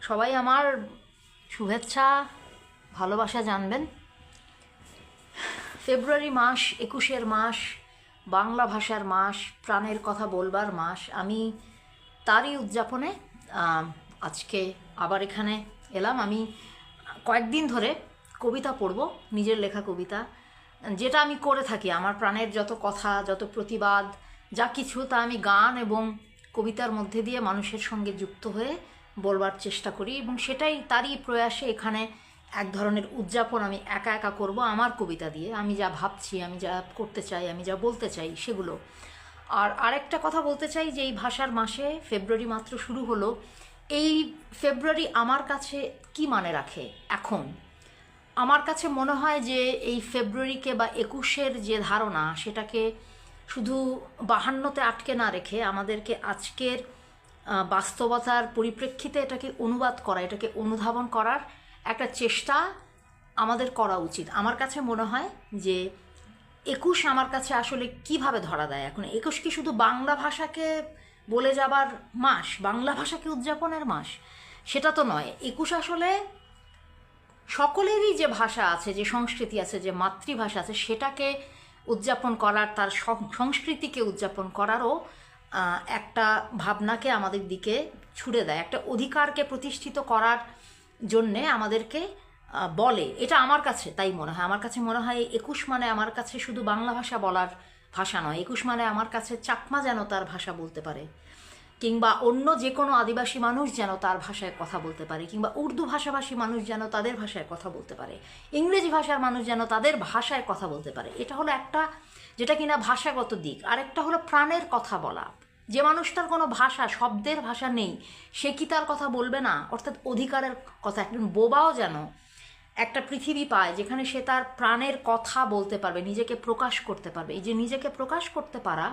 সবাই আমার শুভেচ্ছা ভালোবাসা জানবেন। ফেব্রুয়ারি মাস 21-এর মাস, বাংলা ভাষার মাস, প্রাণের কথা বলবার মাস। আমি তারই উদযাপনে আজকে আবার এখানে এলাম। আমি কয়েকদিন ধরে কবিতা পড়ব, নিজের লেখা কবিতা, যেটা আমি করে থাকি। আমার প্রাণের যত কথা, যত প্রতিবাদ, যা কিছু, তা আমি গান এবং কবিতার মধ্যে দিয়ে মানুষের সঙ্গে যুক্ত হয়ে বলবার চেষ্টা করি, এবং সেটাই তারই প্রয়াসে এখানে এক ধরনের উদযাপন আমি একা একা করব আমার কবিতা দিয়ে। আমি যা ভাবছি, আমি যা করতে চাই, আমি যা বলতে চাই সেগুলো। আর আরেকটা কথা বলতে চাই যে এই ভাষার মাসে, ফেব্রুয়ারি মাত্র শুরু হলো, এই ফেব্রুয়ারি আমার কাছে কি মানে রাখে এখন। আমার কাছে মনে হয় যে এই ফেব্রুয়ারিকে বা 21-এর যে ধারণা, সেটাকে শুধু 52-তে আটকে না রেখে আমাদেরকে আজকের বাস্তবতার পরিপ্রেক্ষিতে এটাকে অনুবাদ করা, এটাকে অনুধাবন করার একটা চেষ্টা আমাদের করা উচিত। আমার কাছে মনে হয় যে 21 আমার কাছে আসলে কিভাবে ধরা দেয় এখন। 21 কি শুধু বাংলা ভাষাকে বলে যাবার মাস, বাংলা ভাষাকে উদযাপনের মাস? সেটা তো নয়। 21 আসলে সকলেরই যে ভাষা আছে, যে সংস্কৃতি আছে, যে মাতৃভাষা আছে, সেটাকে উদযাপন করার, তার সংস্কৃতিকে উদযাপন করারও একটা ভাবনাকে আমাদের দিকে ছুড়ে দেয়, একটা অধিকারকে প্রতিষ্ঠিত করার জন্যে আমাদেরকে বলে। এটা আমার কাছে তাই মনে হয়। আমার কাছে মনে হয় 21 মানে আমার কাছে শুধু বাংলা ভাষা বলার ভাষা নয়। 21 মানে আমার কাছে চাকমা যেন তার ভাষা বলতে পারে, কিংবা অন্য যে কোনো আদিবাসী মানুষ যেন তার ভাষায় কথা বলতে পারে, কিংবা উর্দু ভাষাভাষী মানুষ যেন তাদের ভাষায় কথা বলতে পারে, ইংরেজি ভাষার মানুষ যেন তাদের ভাষায় কথা বলতে পারে। এটা হলো একটা, যেটা কিনা ভাষাগত দিক। আরেকটা হলো প্রাণের কথা বলা। যে মানুষটার কোনো ভাষা, শব্দের ভাষা নেই, সে কি তার কথা বলবে না? অর্থাৎ অধিকারের কথা। একজন বোবাও যেন একটা পৃথিবী পায় যেখানে সে তার প্রাণের কথা বলতে পারবে, নিজেকে প্রকাশ করতে পারবে। এই যে নিজেকে প্রকাশ করতে পারা,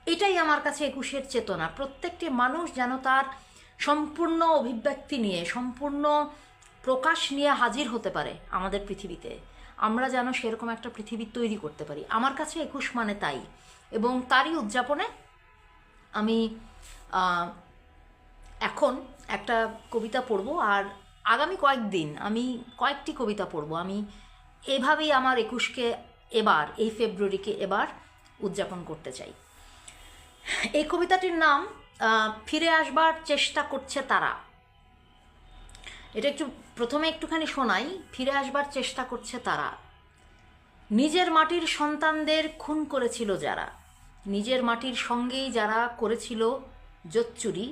এটাই আমার কাছে 21-এর চেতনা। প্রত্যেকটি মানুষ যেন তার সম্পূর্ণ অভিব্যক্তি নিয়ে, সম্পূর্ণ প্রকাশ নিয়ে হাজির হতে পারে আমাদের পৃথিবীতে। আমরা যেন সেরকম একটা পৃথিবী তৈরি করতে পারি। আমার কাছে 21 মানে তাই। এবং তারই উদযাপনে আমি এখন একটা কবিতা পড়ব, আর আগামী কয়েকদিন আমি কয়েকটি কবিতা পড়ব। আমি এভাবেই আমার 21-কে এবার, এই ফেব্রুয়ারিকে এবার উদযাপন করতে চাই। এই কবিতাটির নাম ফিরে আসবার চেষ্টা করছে তারা। এটা প্রথমে একটুখানি শোনাই। ফিরে আসবার চেষ্টা করছে তারা, নিজের মাটির সন্তানদের খুন করেছিল যারা, নিজের মাটির সঙ্গেই যারা করেছিল জোচ্চুরি,